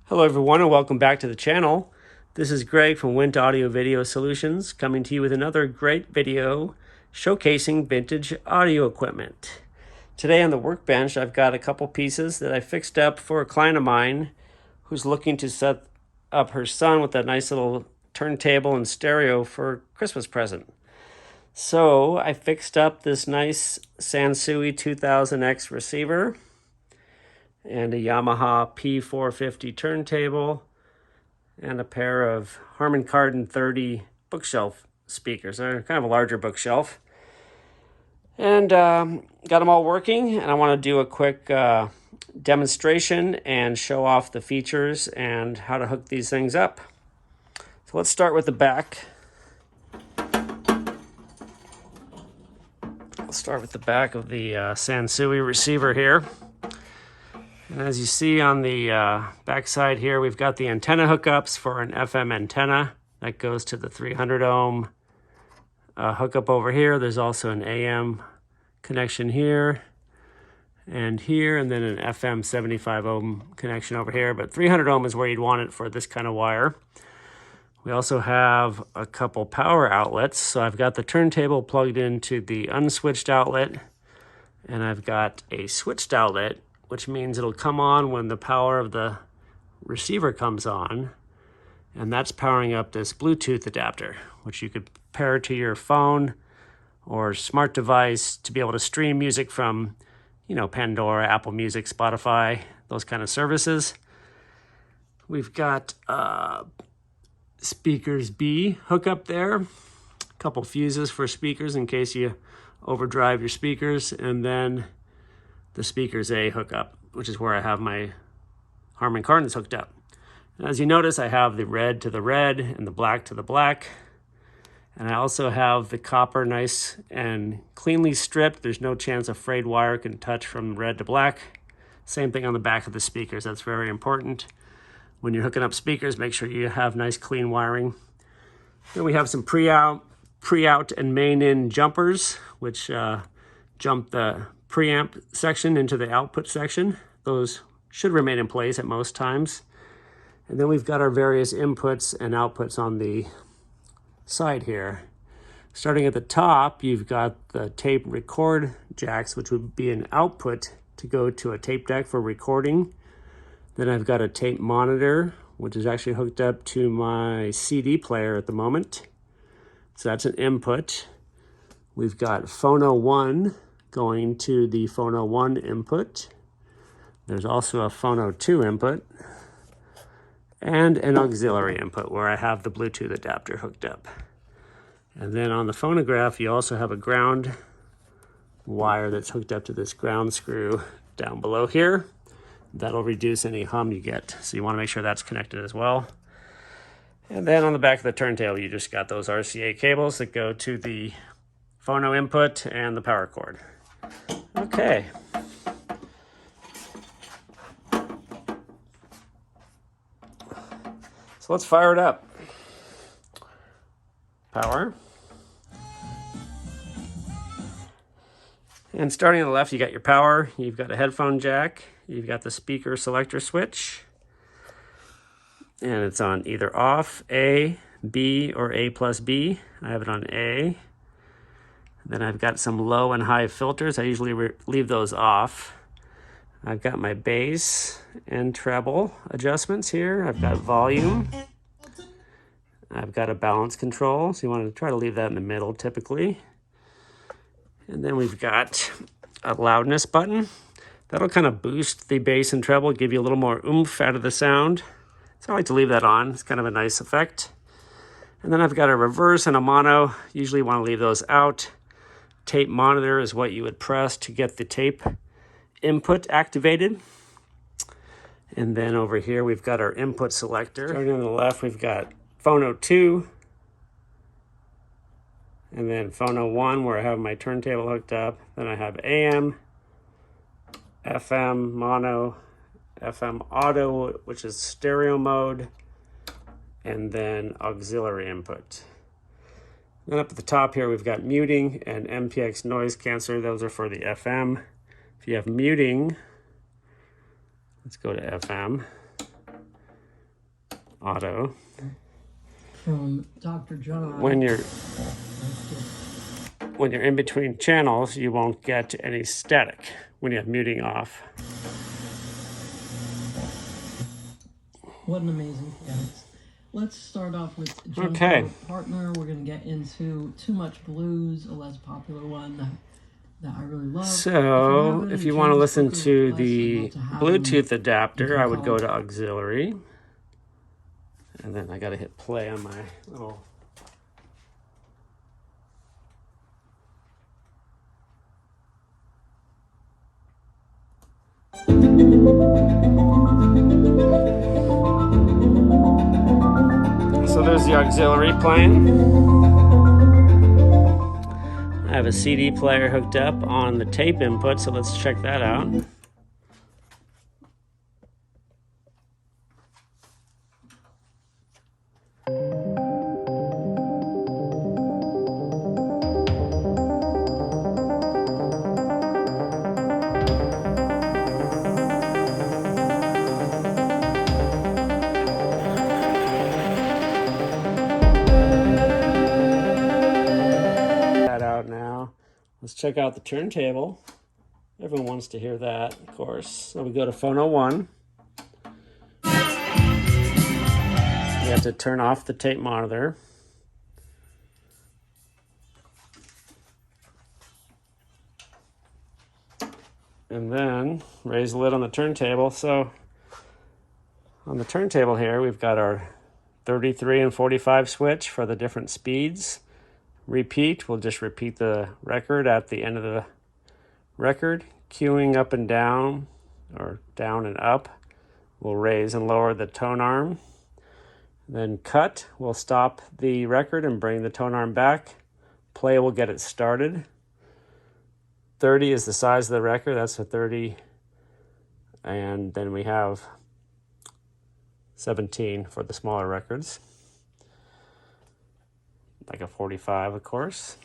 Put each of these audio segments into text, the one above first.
Hello everyone and welcome back to the channel. This is Greg from Wint Audio Video Solutions coming to you with another great video showcasing vintage audio equipment. Today on the workbench I've got a couple pieces that I fixed up for a client of mine who's looking to set up her son with a nice little turntable and stereo for a Christmas present. So I fixed up this nice Sansui 2000X receiver and a Yamaha P-450 turntable, and a pair of Harman Kardon 30 bookshelf speakers. They're kind of a larger bookshelf. And got them all working, and I want to do a quick demonstration and show off the features and how to hook these things up. So let's start with the back. I'll start with the back of the Sansui receiver here. And as you see on the back side here, we've got the antenna hookups for an FM antenna that goes to the 300 ohm hookup over here. There's also an AM connection here, and then an FM 75 ohm connection over here. But 300 ohm is where you'd want it for this kind of wire. We also have a couple power outlets. So I've got the turntable plugged into the unswitched outlet, and I've got a switched outlet, which means it'll come on when the power of the receiver comes on, and that's powering up this Bluetooth adapter, which you could pair to your phone or smart device to be able to stream music from, Pandora, Apple Music, Spotify, those kind of services. We've got speakers B hookup there, a couple fuses for speakers in case you overdrive your speakers, and then the speakers A hookup, which is where I have my Harman Kardons hooked up. And as you notice, I have the red to the red and the black to the black. And I also have the copper nice and cleanly stripped. There's no chance a frayed wire can touch from red to black. Same thing on the back of the speakers. That's very important. When you're hooking up speakers, make sure you have nice clean wiring. Then we have some pre-out and main-in jumpers, which jump the preamp section into the output section. Those should remain in place at most times. And then we've got our various inputs and outputs on the side here. Starting at the top, you've got the tape record jacks, which would be an output to go to a tape deck for recording. Then I've got a tape monitor, which is actually hooked up to my CD player at the moment. So that's an input. We've got Phono 1 going to the Phono 1 input. There's also a Phono 2 input and an auxiliary input where I have the Bluetooth adapter hooked up. And then on the phonograph, you also have a ground wire that's hooked up to this ground screw down below here. That'll reduce any hum you get. So you want to make sure that's connected as well. And then on the back of the turntable, you just got those RCA cables that go to the phono input and the power cord. Okay. So let's fire it up. Power. And starting on the left, you got your power. You've got a headphone jack. You've got the speaker selector switch. And it's on either off, A, B, or A plus B. I have it on A. Then I've got some low and high filters. I usually leave those off. I've got my bass and treble adjustments here. I've got volume. I've got a balance control. So you want to try to leave that in the middle typically. And then we've got a loudness button. That'll kind of boost the bass and treble, give you a little more oomph out of the sound. So I like to leave that on. It's kind of a nice effect. And then I've got a reverse and a mono. Usually want to leave those out. Tape monitor is what you would press to get the tape input activated. And then over here, we've got our input selector. Starting on the left, we've got Phono 2. And then Phono 1, where I have my turntable hooked up. Then I have AM, FM, mono, FM auto, which is stereo mode, and then auxiliary input. Then up at the top here, we've got muting and MPX noise canceller. Those are for the FM. If you have muting, let's go to FM. auto. From Dr. John. When you're in between channels, you won't get any static when you have muting off. What an amazing pianist. Let's start off with Okay. Partner. We're going to get into Too Much Blues, a less popular one that I really love. So if you want to listen to the Bluetooth adapter, I would go to auxiliary. And then I got to hit play on my little... So there's the auxiliary playing. I have a CD player hooked up on the tape input, so let's check that out. Now let's check out the turntable. Everyone wants to hear that, of course. So we go to phono 1. You have to turn off the tape monitor. And then raise the lid on the turntable. So on the turntable here, we've got our 33 and 45 switch for the different speeds. Repeat, we'll just repeat the record at the end of the record. Cueing up and down, or down and up, we'll raise and lower the tone arm. Then cut, we'll stop the record and bring the tone arm back. Play will get it started. 30 is the size of the record, that's a 30. And then we have 17 for the smaller records. Like a 45, of course.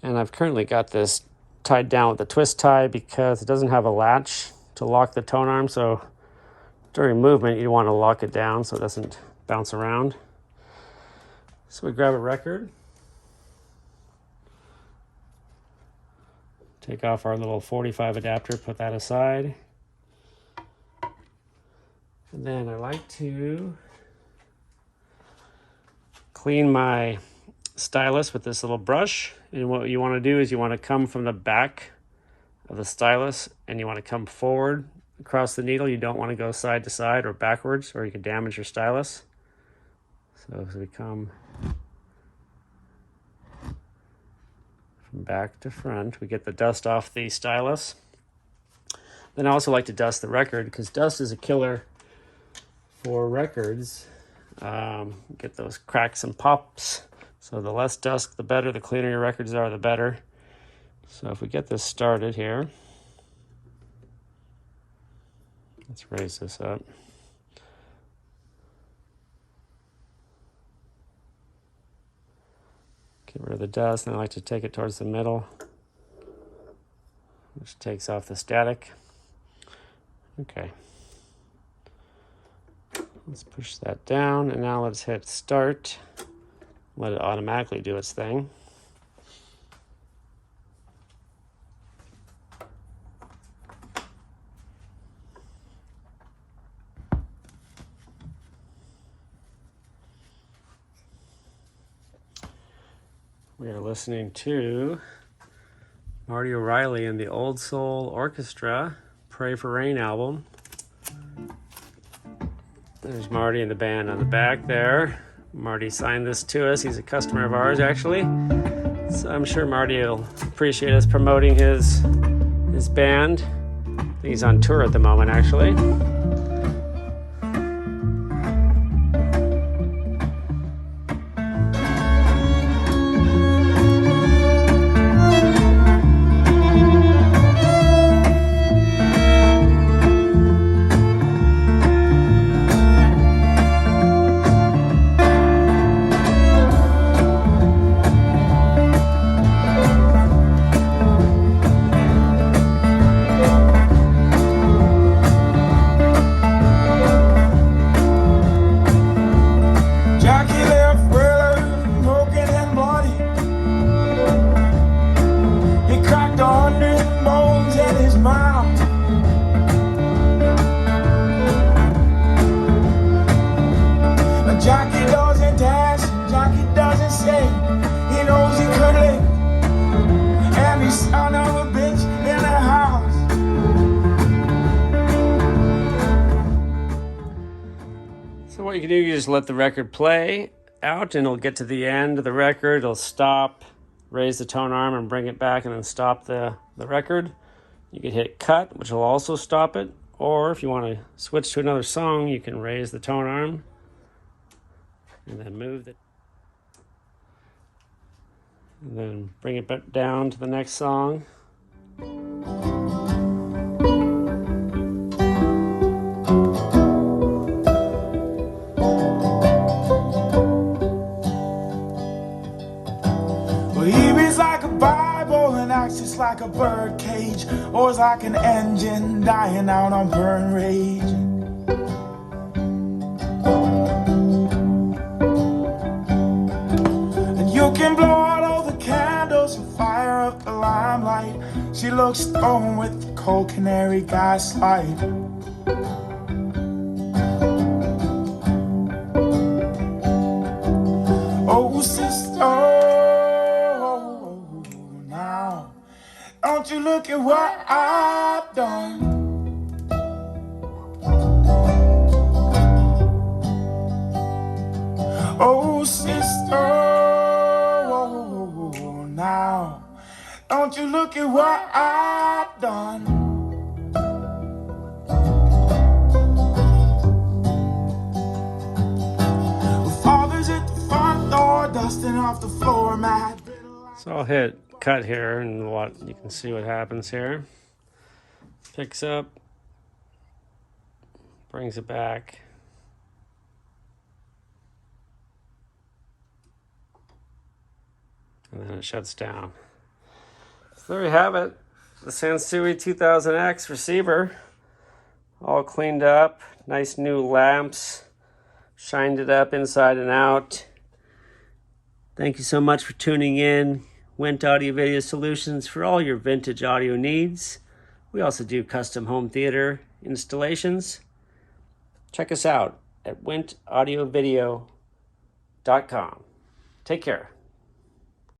And I've currently got this tied down with a twist tie because it doesn't have a latch to lock the tone arm, so during movement you want to lock it down so it doesn't bounce around. So we grab a record, take off our little 45 adapter, put that aside, and then I like to clean my stylus with this little brush. And what you want to do is you want to come from the back of the stylus and you want to come forward across the needle. You don't want to go side to side or backwards, or you can damage your stylus. So as we come from back to front, we get the dust off the stylus. Then I also like to dust the record because dust is a killer for records. Get those cracks and pops. So the less dust, the better. The cleaner your records are, the better. So if we get this started here, let's raise this up. Get rid of the dust, and I like to take it towards the middle, which takes off the static. Okay. Let's push that down, and now let's hit start. Let it automatically do its thing. We are listening to Marty O'Reilly and the Old Soul Orchestra, Pray for Rain album. There's Marty and the band on the back there. Marty signed this to us. He's a customer of ours, actually. So I'm sure Marty will appreciate us promoting his band. He's on tour at the moment, actually. you can do, you just let the record play out and it'll get to the end of the record, it'll stop, raise the tone arm and bring it back and then stop the record. You can hit cut, which will also stop it, or if you want to switch to another song, you can raise the tone arm and then move it, and then bring it back down to the next song. Well, he reads like a Bible and acts just like a bird cage, or is like an engine dying out on burn rage. And you can blow out all the candles and fire up the limelight. She looks stoned with the cold canary gaslight. Oh, sister, now, don't you look at what I've done. Oh, sister, now, don't you look at what I've done. The father's at the front door, dusting off the floor mat. So I'll hit cut here and you can see what happens here. Picks up, brings it back. And then it shuts down. So there you have it. The Sansui 2000X receiver. All cleaned up. Nice new lamps. Shined it up inside and out. Thank you so much for tuning in. Went Audio Video Solutions for all your vintage audio needs. We also do custom home theater installations. Check us out at wintaudiovideo.com. Take care.